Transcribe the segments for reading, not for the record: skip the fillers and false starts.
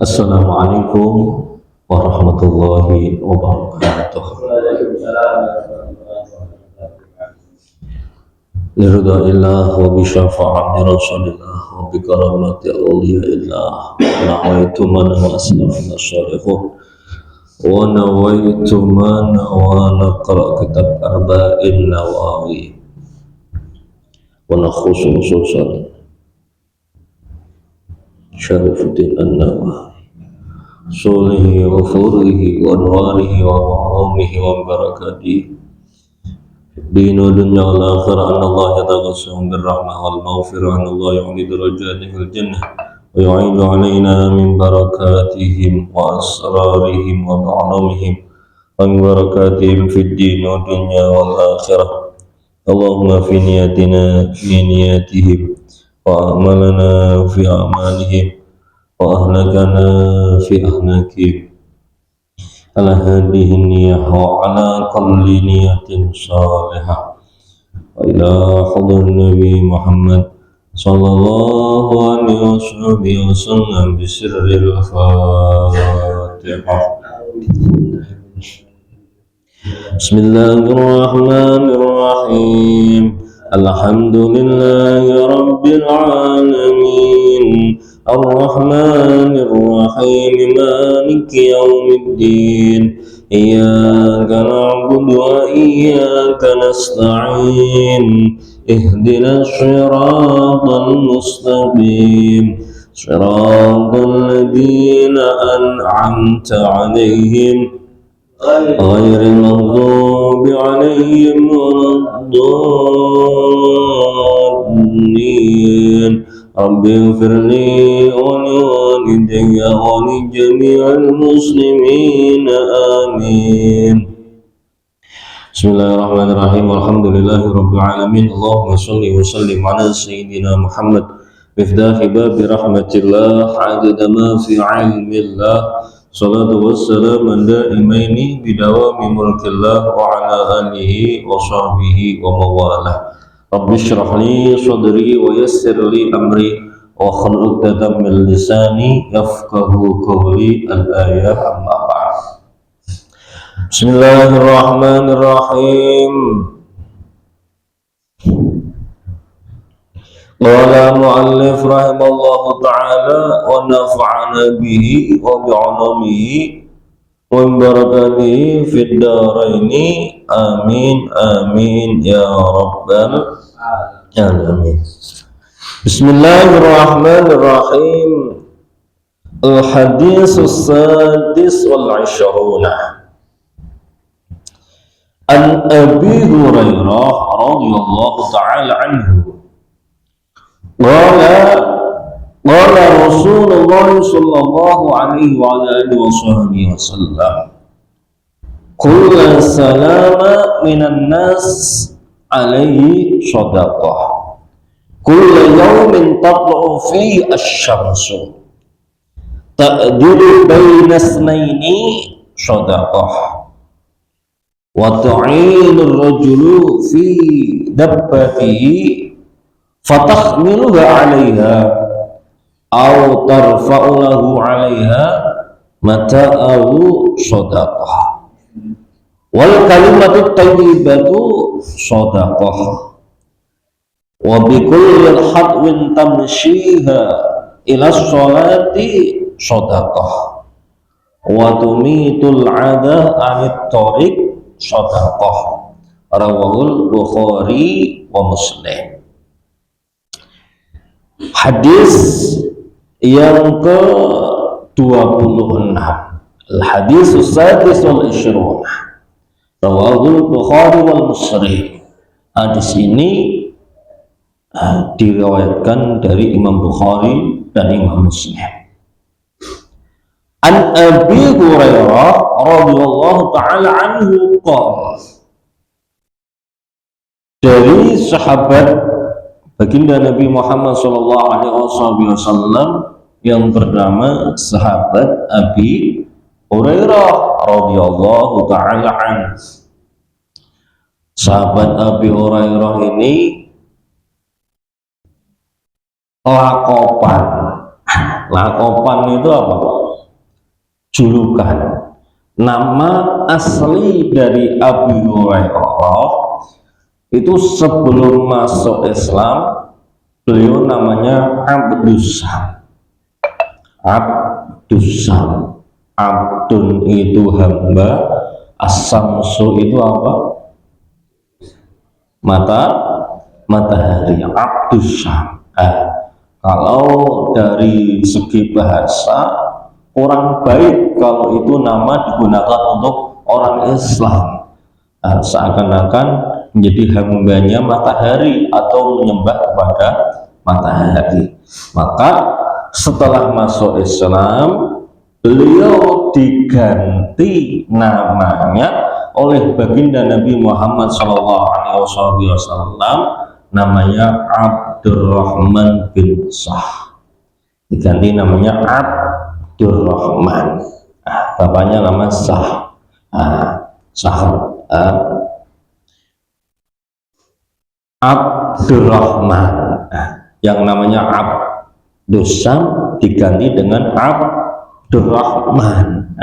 Assalamualaikum warahmatullahi wabarakatuh. Liridhaillah wa bisyafa'ati rasulillah wa bikaramati awliyaillah nawaitu man wa aslafna syarihun wa nawaitu man wa naqra kitab arba'in nawawi wa nakhusu ususan Syarifuddin an-Nawawi sulihi wa furihi wa anwarihi wa ma'rumihi wa barakatihi dinu dunya wal akhirah. Anna Allah yataghassahu birrahmah wal maghfirah. Anna Allah yu'li darajatihi fil jannah wa yu'idu alaina min barakatihim wa asrarihim wa ma'lumihim wa min barakatihim fid din wa dunya wal akhirah. Allahumma fi niyatina fi niyatihim wa amalana fi amalihim wa ahlakana fi ahlakihim ala hadhihi niyah wa ala kulli niyatin salihah wa ila hadur Nabi Muhammad sallallahu alaihi wasallam bi sirril Fatihah. Bismillahirrahmanirrahim. Alhamdulillahi rabbil alamin. Ar-Rahmanir Rahim. Maliki yaumiddin. Iyyaka na'budu wa iyyaka nasta'in. Ihdinas siratal mustaqim. Siratal ladzina an'amta 'alaihim ghairil maghdubi 'alaihim waladdallin. Rabbi ighfirli wa liwalidayya wa li jami'il muslimin amin. Bismillahirrahmanirrahim. Alhamdulillahi rabbil alamin. Allahumma shalli wa sallim ala sayyidina Muhammad miftahi babi rahmatillah adada ma fi ilmillah. Salatu wassalamu daimaini bidawami mulkillah wa ala alihi wa sahbihi wa mawalah. Rabbi shrah li sadri wa yassir li amri wa khlul 'uqdatam min lisani yafqahu qawli. Al-ayat amma ba'd. Bismillahirrahmanirrahim. Qala mu'allif rahimallahu ta'ala wa nafa'ana bihi wa bi'ulumihi wa barakatihi fid dharaini amin amin ya rabbal alamin. Bismillahirrahmanirrahim. Al-haditsus sadis wal 'ishruna an Abi Hurairah radhiyallahu ta'ala anhu qala Rasulullah sallallahu alaihi wa alihi wasallam kullu salama minan nas alaihi shadaqah kullu yawmin tatlu'u fi asy-syamsu ta'dilu baina itsnaini shadaqah wa tu'inu ar-rajulu fi dabbatihi fatahmiluha 'alaiha aw tarfa'u lahu 'alaiha mata'ahu shadaqah wal kalimatu thayyibatu shadaqah wa bi kulli hadwin tamshiha ila sholati shadaqah wa tumitul 'adha 'anit tariq shadaqah. Rawahul Bukhari wa Muslim. Hadis yang ke-26, Al-Haditsus Sadis wal 'Ishrun, Rawahul Bukhari wal Muslim. Hadis ini diriwayatkan dari Imam Bukhari dan Imam Muslim. An Abi Hurairah radhiyallahu ta'ala anhu qala, dari sahabat baginda Nabi Muhammad sallallahu alaihi wasallam yang bernama sahabat Abi Hurairah radhiyallahu taala an. Sahabat Abi Hurairah ini lakopan. Lakopan itu apa? Julukan. Nama asli dari Abi Hurairah itu sebelum masuk Islam beliau namanya Abdussam. Abdussam. Abdun itu hamba, as-samsu itu apa? Matahari. Abdussam. Kalau dari segi bahasa kurang baik kalau itu nama digunakan untuk orang Islam, seakan-akan menjadi hambanya matahari atau menyembah kepada matahari. Maka setelah masuk Islam beliau diganti namanya oleh baginda Nabi Muhammad SAW, namanya Abdurrahman bin Sah. Diganti namanya Abdurrahman. Bapaknya nama Sah. Abdurrahman. Yang namanya Abdussam diganti dengan Abdurrahman.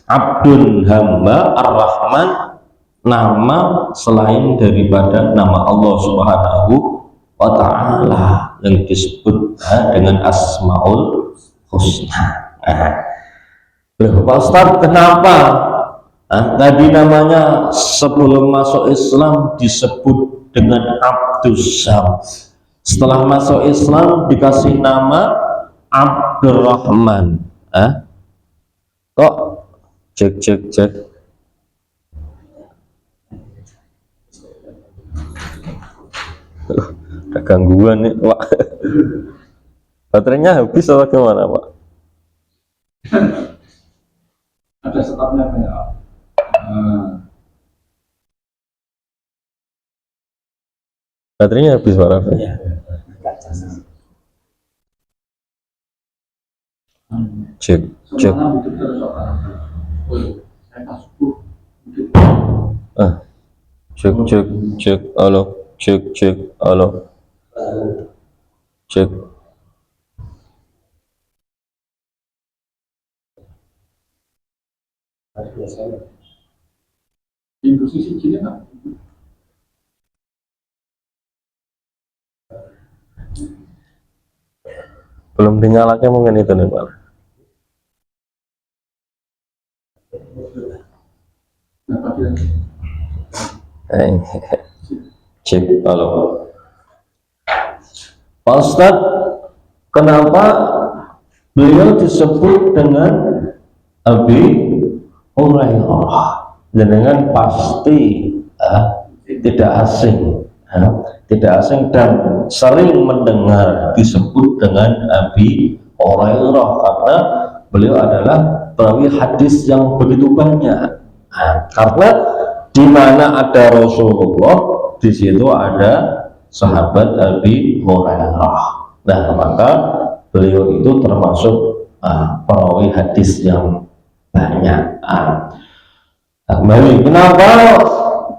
Abdun hamba, Ar-Rahman nama selain daripada nama Allah Subhanahu wa ta'ala yang disebut dengan Asmaul Husna. Pak Ustaz, kenapa tadi namanya sebelum masuk Islam disebut dengan Abdussam, setelah masuk Islam dikasih nama Abdurrahman? Kok cek ada gangguan nih Pak. Baterainya habis atau gimana Pak? Ada stopnya banyak. Baterainya habis Pak Rafi. Ya. Cek halo, cek. Belum dinyalakan mungkin itu nih Pak. Cek halo. Pak Ustadz, kenapa beliau disebut dengan Abi Hurairah? Dengan pasti tidak asing, dan sering mendengar disebut dengan Abi Hurairah karena beliau adalah perawi hadis yang begitu banyak. Karena di mana ada Rasulullah, di situ ada sahabat Abi Hurairah. Nah, maka beliau itu termasuk perawi hadis yang banyak. Kembali, kenapa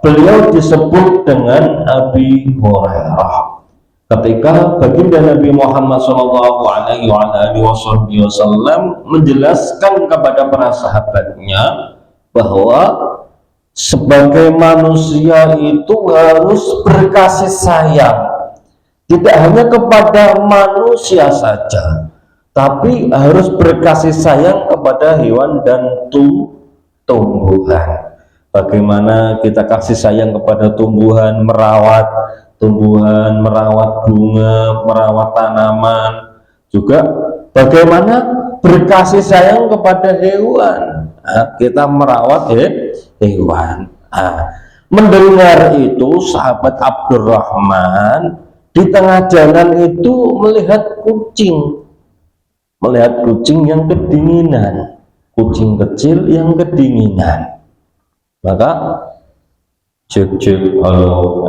beliau disebut dengan Abi Hurairah? Ketika baginda Nabi Muhammad SAW menjelaskan kepada para sahabatnya bahwa sebagai manusia itu harus berkasih sayang, tidak hanya kepada manusia saja, tapi harus berkasih sayang kepada hewan dan tumbuhan. Bagaimana kita kasih sayang kepada tumbuhan, merawat bunga, merawat tanaman, juga bagaimana berkasih sayang kepada hewan. Kita merawat hewan. Mendengar itu sahabat Abdurrahman di tengah jalan itu melihat kucing yang kedinginan, kucing kecil yang kedinginan. Maka halo.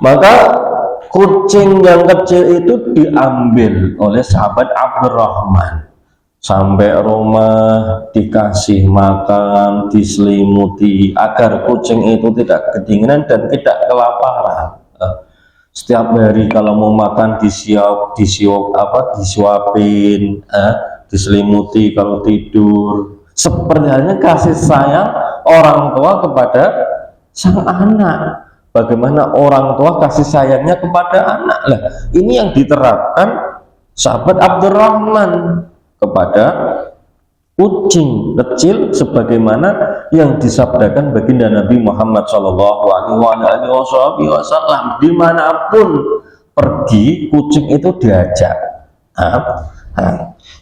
Maka Kucing yang kecil itu diambil oleh sahabat Abdurrahman, sampai rumah dikasih makan, diselimuti agar kucing itu tidak kedinginan dan tidak kelaparan. Setiap hari kalau mau makan disuapin, diselimuti kalau tidur. Seperti halnya kasih sayang orang tua kepada sang anak. Bagaimana orang tua kasih sayangnya kepada anak lah. Ini yang diterapkan sahabat Abdurrahman kepada kucing kecil, sebagaimana yang disabdakan baginda Nabi Muhammad SAW. Dimanapun pergi, kucing itu diajak.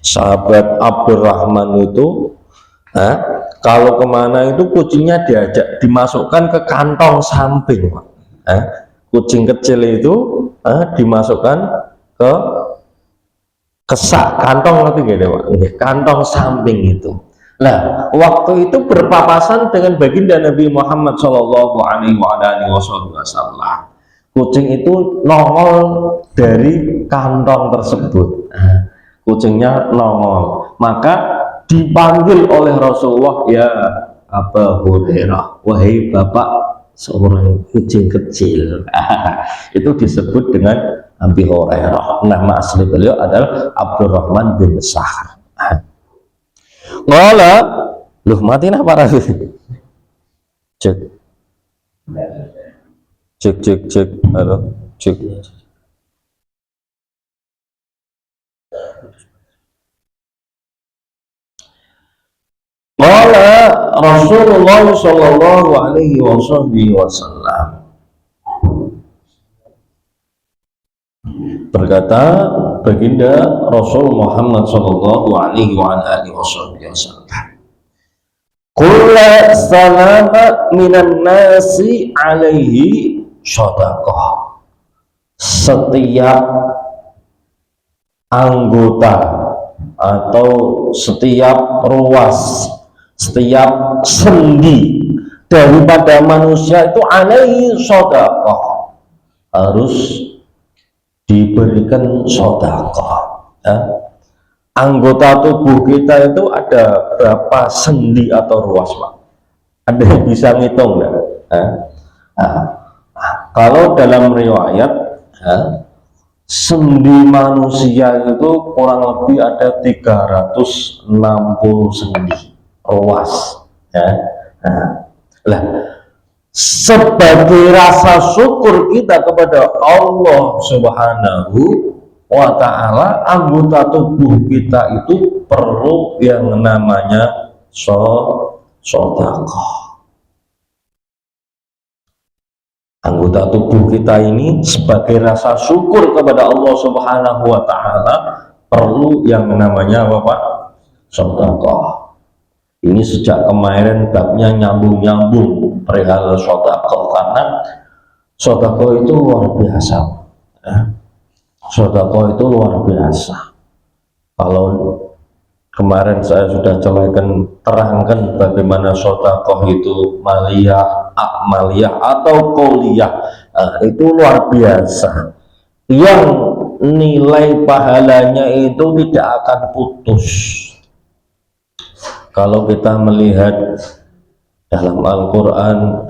Sahabat Abdurrahman itu kalau kemana itu kucingnya diajak, dimasukkan ke kantong samping. Kucing kecil itu dimasukkan ke kesak kantong, nanti kantong samping itu. Nah, waktu itu berpapasan dengan baginda Nabi Muhammad SAW. Kucing itu nongol dari kantong tersebut. Kucingnya nongol, maka dipanggil oleh Rasulullah, ya Abu Hurairah, wahai bapak seorang kucing kecil. Itu disebut dengan Abi Hurairah. Nama asli beliau adalah Abdurrahman bin Sahr. Ngolah, loh mati nah para cek halo cek. Qala Rasulullah sallallahu alaihi wasallam, berkata baginda Rasul Muhammad sallallahu alaihi wasallam, kullu salama minan nasi alaihi shadaqah. Setiap anggota atau setiap ruas, setiap sendi daripada manusia itu alaihi shadaqah, harus diberikan sedekah. Anggota tubuh kita itu ada berapa sendi atau ruas, Pak? Ada yang bisa ngitung nggak? Kalau dalam riwayat, sendi manusia itu kurang lebih ada 360 sendi ruas. Lah, sebagai rasa syukur kita kepada Allah Subhanahu wa ta'ala, anggota tubuh kita itu perlu yang namanya sedekah. Anggota tubuh kita ini sebagai rasa syukur kepada Allah Subhanahu wa ta'ala perlu yang namanya apa, Pak? Sedekah. Ini sejak kemarin babnya nyambung-nyambung perihal sedekah, karena sedekah itu luar biasa. Sedekah itu luar biasa. Kalau kemarin saya sudah terangkan bagaimana sedekah itu maliyah, amaliyah atau qauliyah, itu luar biasa, yang nilai pahalanya itu tidak akan putus. Kalau kita melihat dalam Al-Quran,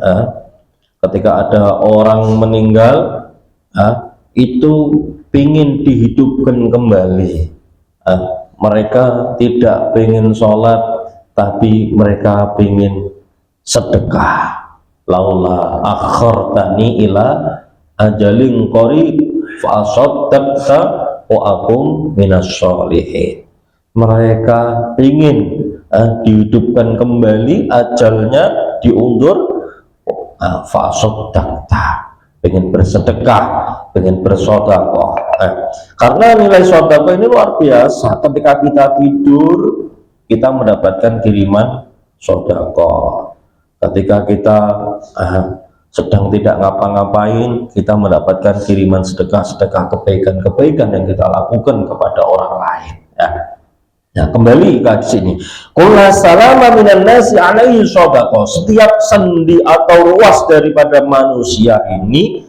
ketika ada orang meninggal, itu ingin dihidupkan kembali. Mereka tidak ingin sholat, tapi mereka ingin sedekah. Laula akhartani ila ajalin qarib fa asaddaqta wa akum minas sholihin. Mereka ingin dihidupkan kembali, ajalnya diundur, fasoddaqta, pengen bersedekah, pengen bersedekah. Karena nilai sedekah ini luar biasa. Ketika kita tidur, kita mendapatkan kiriman sedekah. Ketika kita sedang tidak ngapa-ngapain, kita mendapatkan kiriman sedekah kebaikan-kebaikan yang kita lakukan kepada orang lain. Nah, kembali ke sini. Qul salama minan nasi alaihi shadaqah. Setiap sendi atau ruas daripada manusia ini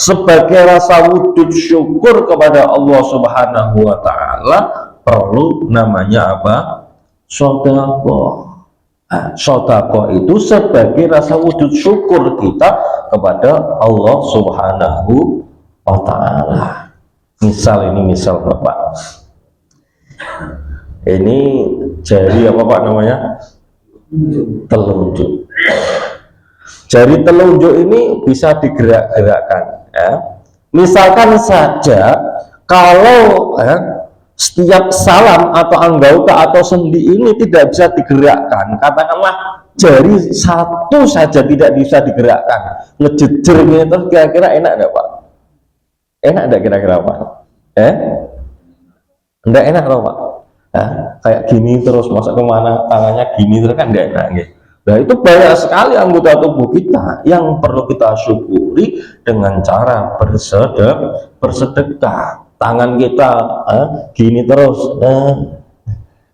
Sebagai rasa wujud syukur kepada Allah Subhanahu wa taala perlu namanya apa? Sedekah. Sedekah itu sebagai rasa wujud syukur kita kepada Allah Subhanahu wa taala. Misal Bapak. Ini jari apa Pak namanya? Telunjuk. Jari telunjuk ini bisa digerak-gerakkan. Ya. Misalkan saja kalau setiap salam atau anggota atau sendi ini tidak bisa digerakkan, katakanlah jari satu saja tidak bisa digerakkan, ngejejer gitu, kira-kira enak enggak Pak? Enak enggak kira-kira Pak? Enggak enak loh Pak. Kayak gini terus, masa kemana tangannya gini terus kan enggak enak gitu. Nah itu banyak sekali anggota tubuh kita yang perlu kita syukuri dengan cara bersedekah. Tangan kita gini terus,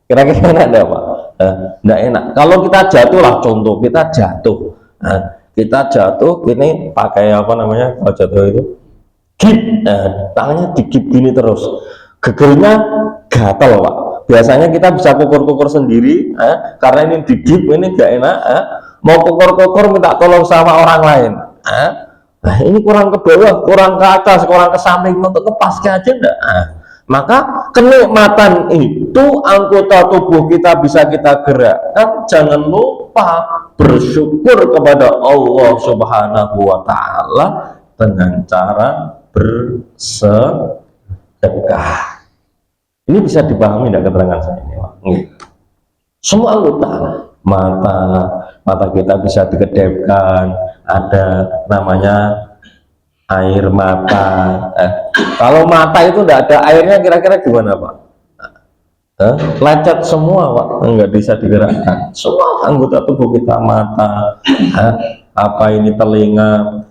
kira-kira enak enggak Pak? Enggak enak. Kalau kita jatuh lah, contoh kita jatuh, ini pakai apa namanya kalau jatuh itu? Gip, tangannya digip gini terus, gegernya gatel Pak. Biasanya kita bisa kukur-kukur sendiri, karena ini digip, ini gak enak. Mau kukur-kukur minta tolong sama orang lain. Nah, ini kurang ke bawah, kurang ke atas, kurang ke samping, untuk lepasnya aja enggak. Maka kenikmatan itu anggota tubuh kita bisa kita gerakkan. Jangan lupa bersyukur kepada Allah Subhanahu wa taala dengan cara bersedekah. Ini bisa dipahami tidak keterangan saya ini Pak? Semua anggota, mata kita bisa dikedepkan, ada namanya air mata. Kalau mata itu tidak ada airnya, kira-kira gimana Pak? Lecet semua Pak, nggak bisa digerakkan. Semua anggota tubuh kita, mata, apa ini telinga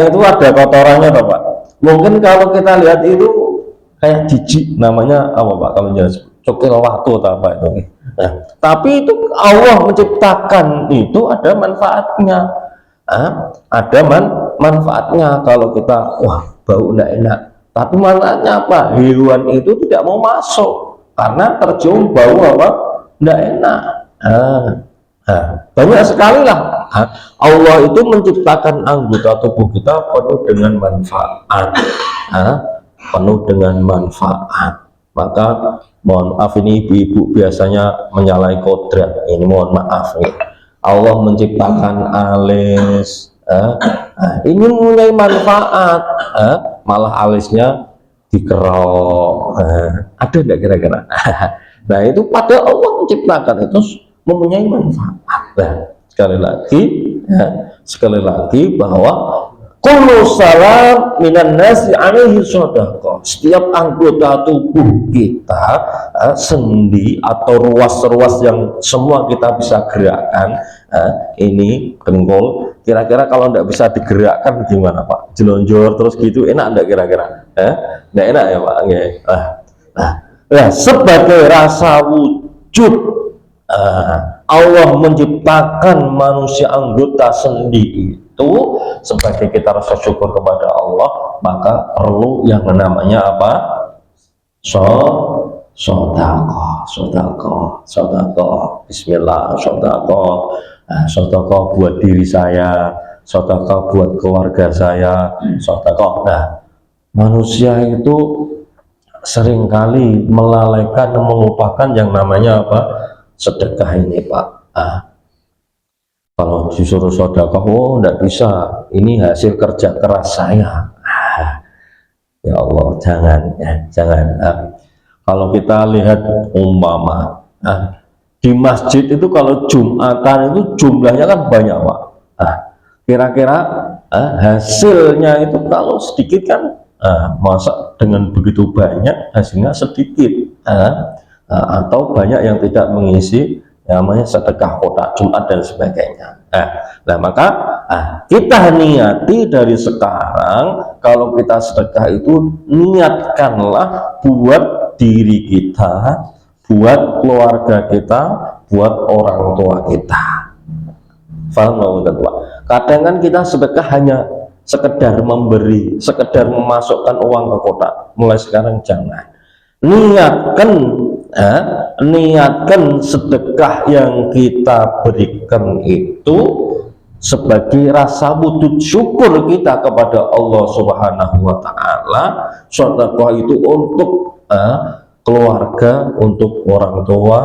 itu ada kotorannya Pak. Mungkin kalau kita lihat itu kayak jijik, namanya apa Pak kalau jelas cokil waktu atau apa itu. Tapi itu Allah menciptakan itu ada manfaatnya. Ada manfaatnya. Kalau kita bau enggak enak, tapi manfaatnya apa? Hewan itu tidak mau masuk karena tercium bau apa? Enggak enak. Banyak sekali lah. Allah itu menciptakan anggota tubuh kita penuh dengan manfaat. Penuh dengan manfaat. Maka mohon maaf, ini ibu-ibu biasanya menyalahi kodrat, ini mohon maaf nih. Allah menciptakan alis, ini mempunyai manfaat, malah alisnya dikerok, ada enggak kira-kira? Nah itu padahal Allah menciptakan itu mempunyai manfaat. Nah sekali lagi bahwa kullu salam minan nasi alaihi shadaqah. Setiap anggota tubuh kita, sendi atau ruas-ruas yang semua kita bisa gerakkan, ini dengkul, kira-kira kalau tidak bisa digerakkan gimana Pak? Jelonjor terus gitu, enak enggak kira-kira? Enggak enak ya Pak? Nah, sebagai rasa wujud Allah menciptakan manusia anggota sendi itu sebagai kita rasa syukur kepada Allah, maka perlu yang namanya apa? Sedekah. Bismillah, sedekah buat diri saya, sedekah buat keluarga saya, sedekah. Nah, manusia itu seringkali melalaikan dan melupakan yang namanya apa? Sedekah ini Pak. Kalau disuruh sedekah, enggak bisa, ini hasil kerja keras saya. Ya Allah, jangan. Kalau kita lihat umpama di masjid itu kalau Jumatan itu jumlahnya kan banyak Pak. Kira-kira hasilnya itu kalau sedikit kan, masa dengan begitu banyak hasilnya sedikit, atau banyak yang tidak mengisi namanya sedekah kotak Jumat dan sebagainya. Nah maka kita niati dari sekarang, kalau kita sedekah itu niatkanlah buat diri kita, buat keluarga kita, buat orang tua kita. Paham nggak Pak? Kadang kan kita sedekah hanya sekedar memberi, sekedar memasukkan uang ke kotak. Mulai sekarang jangan. Niatkan sedekah yang kita berikan itu sebagai rasa wujud syukur kita kepada Allah Subhanahu wa taala. Sedekah itu untuk keluarga, untuk orang tua,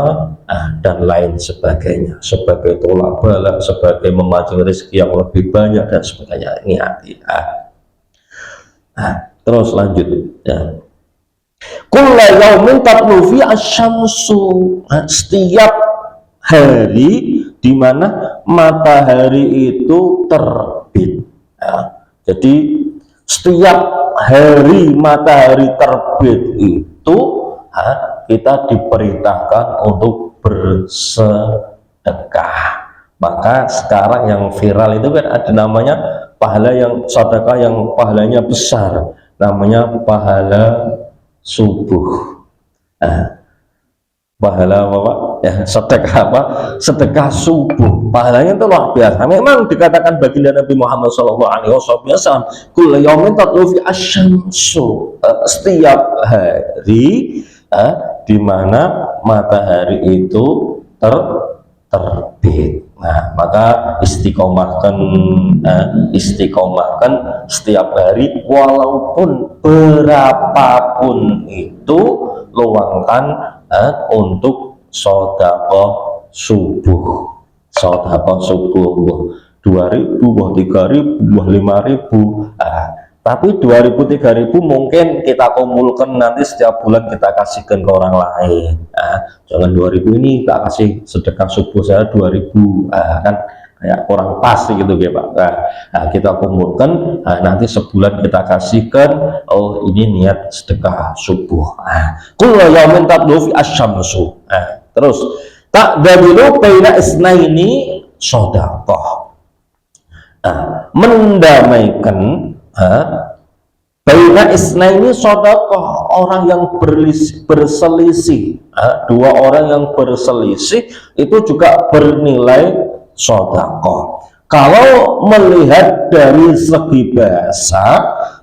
dan lain sebagainya, sebagai tolak bala, sebagai memancing rezeki yang lebih banyak dan sebagainya. Ini hati. Terus lanjut ya. Kulla yaumin tatlu fi asy-syamsu. Setiap hari di mana matahari itu terbit. Jadi setiap hari matahari terbit itu kita diperintahkan untuk bersedekah. Maka sekarang yang viral itu kan ada namanya pahala yang sedekah yang pahalanya besar, namanya pahala subuh. Pahala apa Pak? Ya, sedekah apa? Sedekah subuh. Pahalanya itu luar biasa. Memang dikatakan baginda Nabi Muhammad SAW, kullu yaumin tatlu fi asy-syamsu. Setiap hari di mana matahari itu terbit. Nah, maka istiqomahkan setiap hari, walaupun berapapun itu, luangkan untuk sedekah subuh. Sedekah subuh 2.000, 3.000, 5.000. Tapi 2.000, 3.000 mungkin kita kumpulkan nanti setiap bulan kita kasihkan ke orang lain. Jangan 2.000 ini tak kasih sedekah subuh saya 2.000, kan kayak kurang pas gitu ya Pak. Kita kumpulkan, nanti sebulan kita kasihkan. Oh, ini niat sedekah subuh. Kullu yaumin tatlu fi asy-syamsu. Terus ta'dadilu baina isnaini shadaqah. Mendamaikan baina isnaini shadaqah, orang yang berselisih, dua orang yang berselisih itu juga bernilai shadaqah. Kalau melihat dari segi bahasa,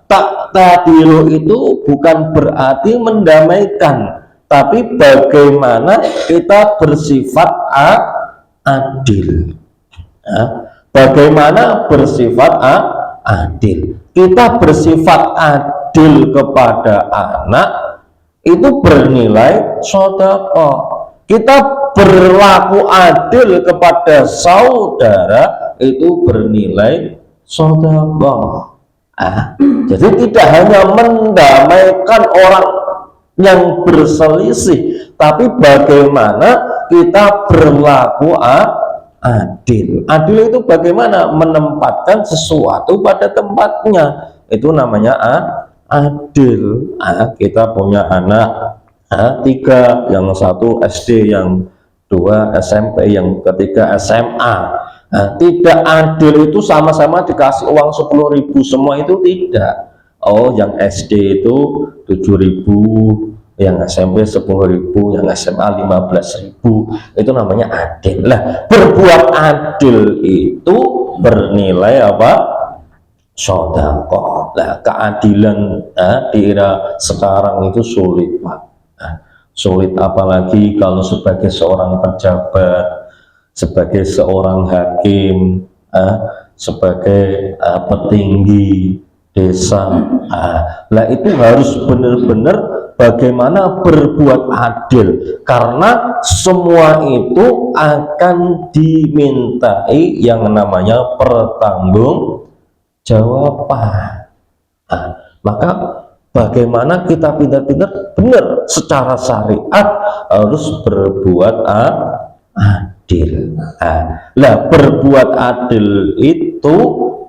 ta'dadilu itu bukan berarti mendamaikan, tapi bagaimana kita bersifat adil. Bagaimana bersifat adil. Kita bersifat adil kepada anak itu bernilai sedekah. Kita berlaku adil kepada saudara itu bernilai sedekah. Jadi tidak hanya mendamaikan orang yang berselisih, tapi bagaimana kita berlaku adil. Adil itu bagaimana? Menempatkan sesuatu pada tempatnya. Itu namanya adil. Kita punya anak 3, yang 1 SD, yang 2 SMP, yang ketiga SMA. Tidak adil itu sama-sama dikasih uang 10.000 semua, itu tidak. Oh, yang SD itu 7.000, yang SMP 10.000, yang SMA 15.000, itu namanya adil. Lah, berbuat adil itu bernilai apa? Sedekah. Lah, keadilan di era sekarang itu sulit, Pak. Sulit apalagi kalau sebagai seorang pejabat, sebagai seorang hakim, sebagai petinggi desa. Lah, itu harus benar-benar bagaimana berbuat adil, karena semua itu akan dimintai yang namanya pertanggungjawaban. Maka bagaimana kita pintar-pintar benar secara syariat harus berbuat adil. Lah, berbuat adil itu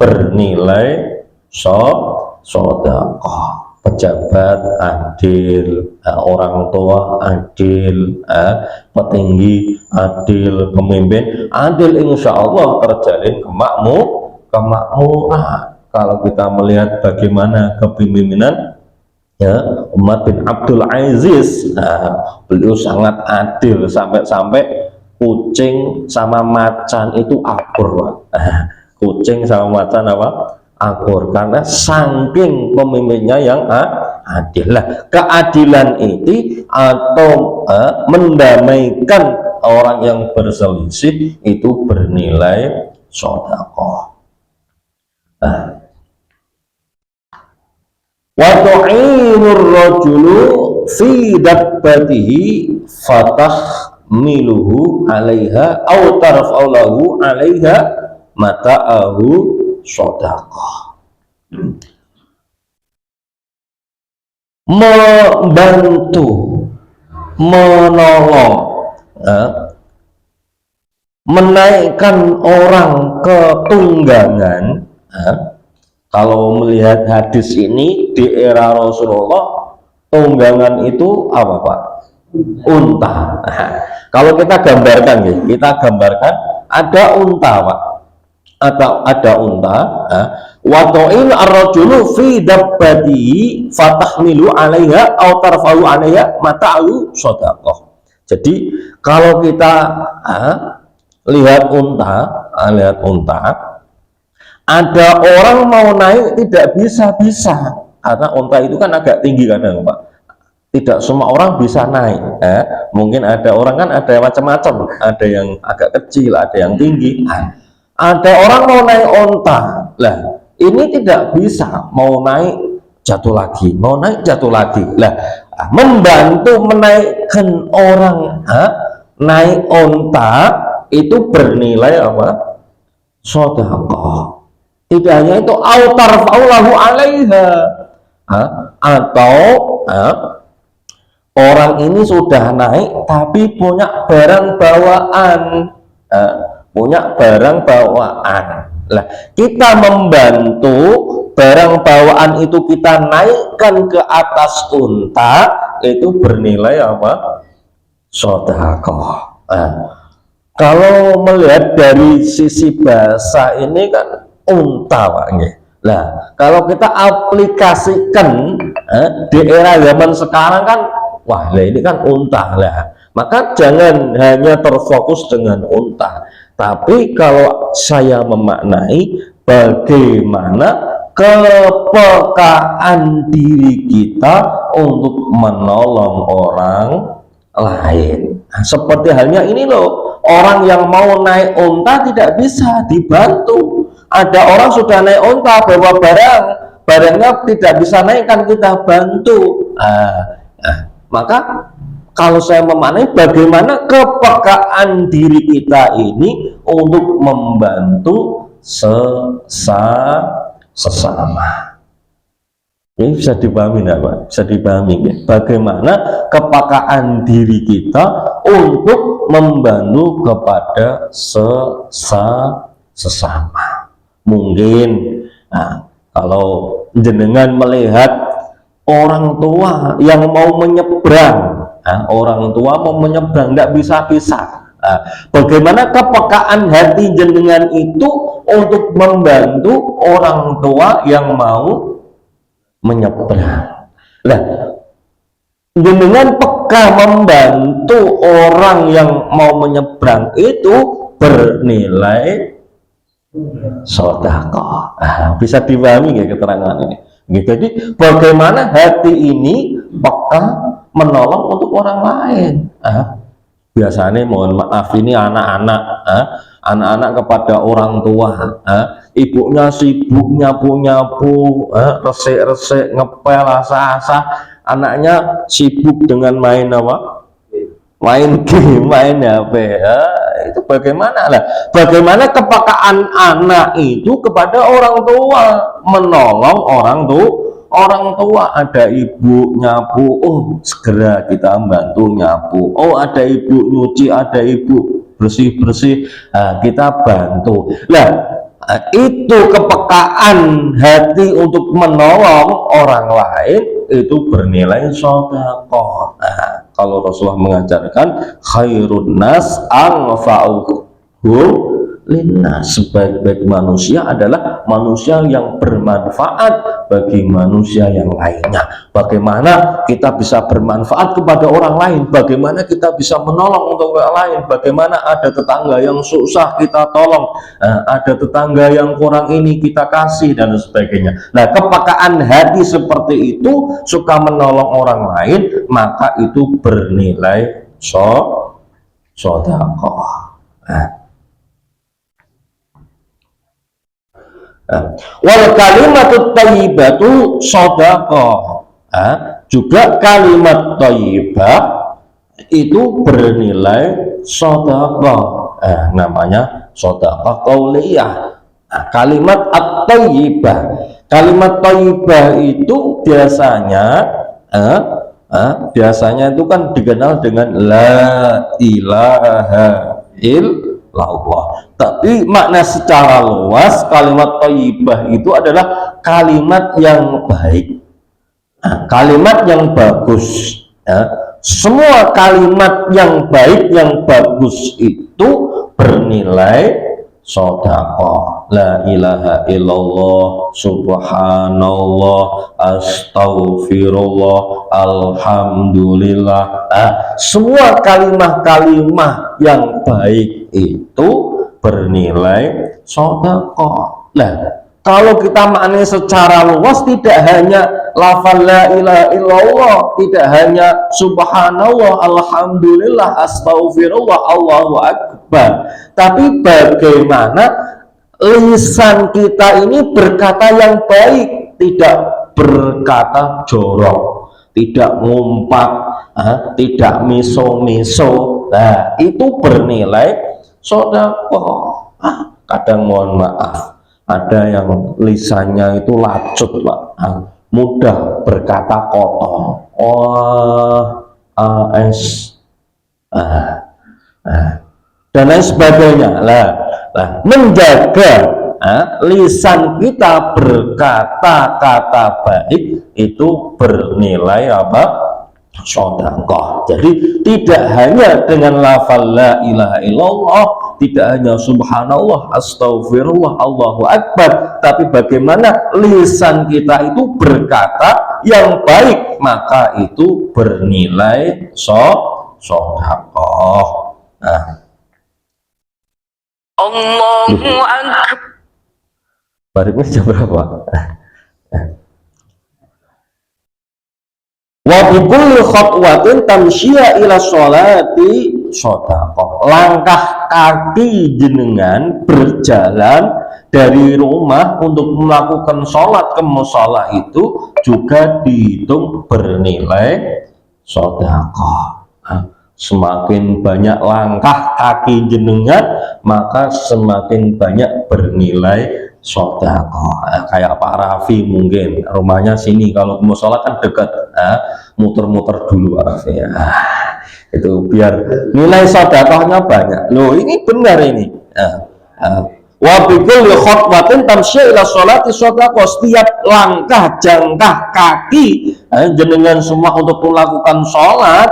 bernilai sedekah. Pejabat adil, orang tua adil, petinggi adil, pemimpin adil, insya Allah terjalin kemakmuran. Kalau kita melihat bagaimana kepemimpinan Umar bin Abdul Aziz, beliau sangat adil, sampai-sampai kucing sama macan itu akur, Pak. Kucing sama macan apa? akur karena saking pemimpinnya yang adil. Lah, keadilan itu atau mendamaikan orang yang berselisih itu bernilai sedekah. Wa tu'inur rajulu fi dabbatihi fatahmiluhu 'alaiha aw tarfa'u lahu 'alaiha mata'ahu sedekah. Membantu, menolong, menaikkan orang ke tunggangan. Kalau melihat hadis ini di era Rasulullah, tunggangan itu apa Pak? Unta. Kalau kita gambarkan, ada unta Pak, atau ada unta. Watoin ar-rajulu fi dabbatihi fatahmilu 'alaiha aw tarfa'u 'alaiha mata'u sedekah. Jadi kalau kita lihat unta, ada orang mau naik tidak bisa karena unta itu kan agak tinggi kadang Pak. Tidak semua orang bisa naik. Mungkin ada orang kan ada macam-macam, ada yang agak kecil, ada yang tinggi. Ada orang mau naik unta, lah ini tidak bisa, mau naik jatuh lagi, mau naik jatuh lagi. Lah membantu menaikkan orang naik unta itu bernilai apa? Sedekah. Tidak hanya itu, autar faulahu 'alaiha, atau orang ini sudah naik tapi punya barang bawaan, Lah kita membantu barang bawaan itu kita naikkan ke atas unta, itu bernilai apa? Sedekah. Kalau melihat dari sisi bahasa ini kan unta Pak. Nah, kalau kita aplikasikan di era zaman sekarang kan, wah lah ini kan unta lah. Maka jangan hanya terfokus dengan unta, tapi kalau saya memaknai bagaimana kepekaan diri kita untuk menolong orang lain. Nah, seperti halnya ini loh, orang yang mau naik unta tidak bisa dibantu. Ada orang sudah naik unta bawa barangnya tidak bisa naik, kan kita bantu. Maka kalau saya memaknai bagaimana kepekaan diri kita ini untuk membantu sesama. Ini bisa dipahami enggak Pak? Bisa dipahami ya? Bagaimana kepekaan diri kita untuk membantu kepada sesama. Mungkin kalau jenengan melihat orang tua yang mau menyeberang, tidak bisa-bisa, bagaimana kepekaan hati jenengan itu untuk membantu orang tua yang mau menyeberang. Nah, jenengan peka membantu orang yang mau menyeberang itu bernilai sedekah. Bisa dipahami nggak keterangan ini? Jadi bagaimana hati ini peka menolong untuk orang lain. Biasanya mohon maaf ini anak-anak kepada orang tua, ibunya sibuk nyapu-nyapu, resik-resik, ngepel, asah-asah, anaknya sibuk dengan main apa? Main game, main HP. Itu bagaimana lah? Bagaimana kepekaan anak itu kepada orang tua, menolong orang tua. Ada ibu nyapu, oh segera kita bantu nyapu. Oh ada ibu nyuci, ada ibu bersih-bersih, kita bantu. Lah itu kepekaan hati untuk menolong orang lain itu bernilai sedekah. Kalau Rasulullah mengajarkan khairun nas anfa'uhum linnas. Sebaik-baik manusia adalah manusia yang bermanfaat bagi manusia yang lainnya. Bagaimana kita bisa bermanfaat kepada orang lain, bagaimana kita bisa menolong untuk orang lain, bagaimana ada tetangga yang susah kita tolong, ada tetangga yang kurang ini kita kasih, dan sebagainya. Nah, kepekaan hati seperti itu, suka menolong orang lain, maka itu bernilai sedekah. Wal kalimatut thayyibatu shadaqah. Juga kalimat thayyibah itu bernilai shadaqah. Namanya shadaqah qauliyah. Kalimat at-thayyibah. Kalimat thayyibah itu biasanya itu kan dikenal dengan la ilaha illallah. Tapi makna secara luas kalimat thayyibah itu adalah kalimat yang baik, kalimat yang bagus. Semua kalimat yang baik yang bagus itu bernilai sedekah. La ilaha illallah, subhanallah, astaghfirullah, alhamdulillah. Semua kalimat-kalimat yang baik itu bernilai sedekah. Nah, kalau kita maknai secara luas, tidak hanya lafal la ilaha illallah, tidak hanya subhanallah, alhamdulillah, astaghfirullah, Allahu akbar, tapi bagaimana lisan kita ini berkata yang baik, tidak berkata jorok, tidak ngumpat, tidak miso-miso. Nah, itu bernilai sedekah. Kadang mohon maaf, ada yang lisannya itu lacut, Pak, mudah berkata kotor, dan lain sebagainya. Menjaga lisan kita berkata-kata baik itu bernilai apa? Sedekah. Jadi tidak hanya dengan lafal la ilaha illallah, tidak hanya subhanallah, astaghfirullah, Allahu akbar, tapi bagaimana lisan kita itu berkata yang baik, maka itu bernilai sedekah. Allahu akbar. Baliknya jam berapa? Wa bi kulli khatwatin tamshiya ila sholati sedekah. Langkah kaki jenengan berjalan dari rumah untuk melakukan sholat ke mushola itu juga dihitung bernilai sedekah. Semakin banyak langkah kaki jenengan, maka semakin banyak bernilai sedekah. Kayak Pak Raffi, mungkin rumahnya sini, kalau mau sholat kan dekat, muter-muter dulu Pak Raffi, itu biar nilai sedekahnya banyak. Loh, ini benar ini. Wa bikulli khatwatin tamsyi ila sholati sedekah. Setiap langkah jangkah kaki jenengan semua untuk melakukan sholat,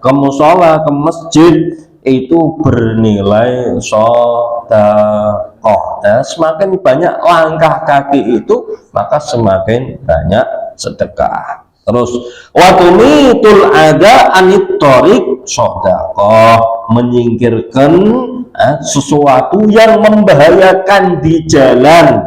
ke mushola, ke masjid, itu bernilai sedekah. Semakin banyak langkah kaki itu, maka semakin banyak sedekah. Terus watumitul ada anit thoriq sedekah. Menyingkirkan sesuatu yang membahayakan di jalan,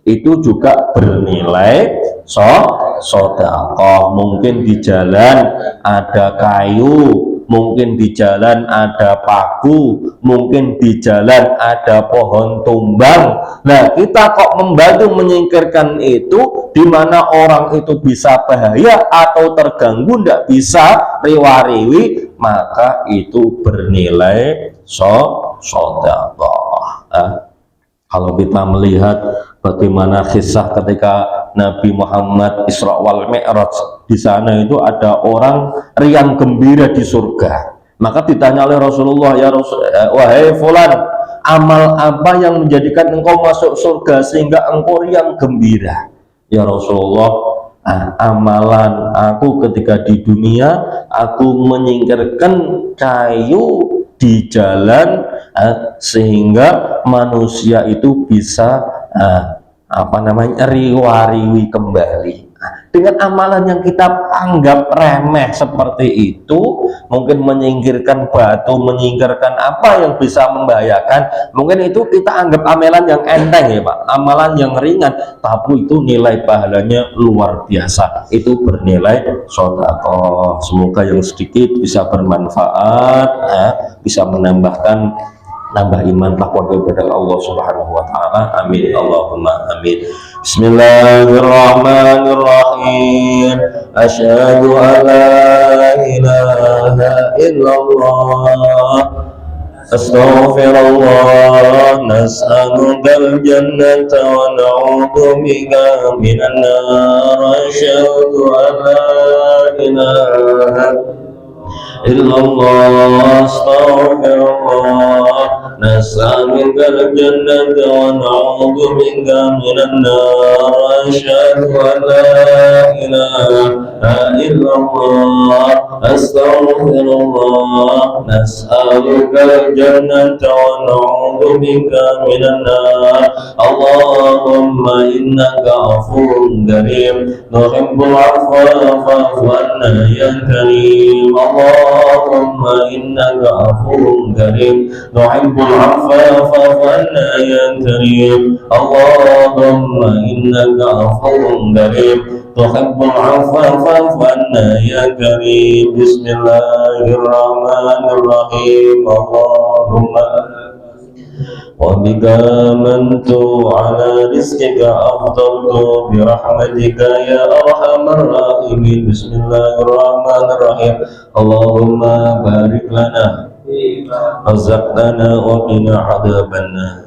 itu juga bernilai sedekah. Mungkin di jalan ada kayu, mungkin di jalan ada paku, mungkin di jalan ada pohon tumbang. Nah, kita kok membantu menyingkirkan itu, di mana orang itu bisa bahaya atau terganggu, tidak bisa riwa-riwi, maka itu bernilai sedekah. Kalau kita melihat bagaimana kisah ketika Nabi Muhammad Isra wal Mi'raj, di sana itu ada orang riang gembira di surga. Maka ditanya oleh Rasulullah, ya wahai fulan, amal apa yang menjadikan engkau masuk surga sehingga engkau riang gembira? Ya Rasulullah, amalan aku ketika di dunia, aku menyingkirkan kayu di jalan sehingga manusia itu bisa riwa-riwi kembali. Dengan amalan yang kita anggap remeh seperti itu, mungkin menyingkirkan batu, menyingkirkan apa yang bisa membahayakan, mungkin itu kita anggap amalan yang enteng ya Pak, amalan yang ringan, tapi itu nilai pahalanya luar biasa, itu bernilai sedekah. Semoga yang sedikit bisa bermanfaat, bisa menambah iman takwa kepada Allah Subhanahu wa taala. Amin Allahumma amin. Bismillahirrahmanirrahim. Asyhadu an la ilaha illallah. Astaghfirullah. Nas'alukal jannata wa na'udzu bika minan nar. Asyhadu an la ilaha illallah. Astaghfirullah. Nas'alukal jannata wa na'udzu bika minan nar. Asyhadu an la ilaha illallah. Astaghfirullah. Nas'alukal jannata wa na'udzu bika minan nar. Allahumma innaka afuwwun karim tuhibbul afwa fa'fu anna ya karim. Allahumma innaka afuwwun karim tuhibbul afwa fa'fu anna ya karim. Allahumma innaka afuwwun karim tuhibbul afwa fa'fu anna ya karim. Bismillahirrahmanirrahim. Allahumma وبك آمنت على رزقك أفضلت برحمتك يا أرحم الراحمين. بسم الله الرحمن الرحيم. اللهم بارك لنا رزقنا وقنا عذاب النار.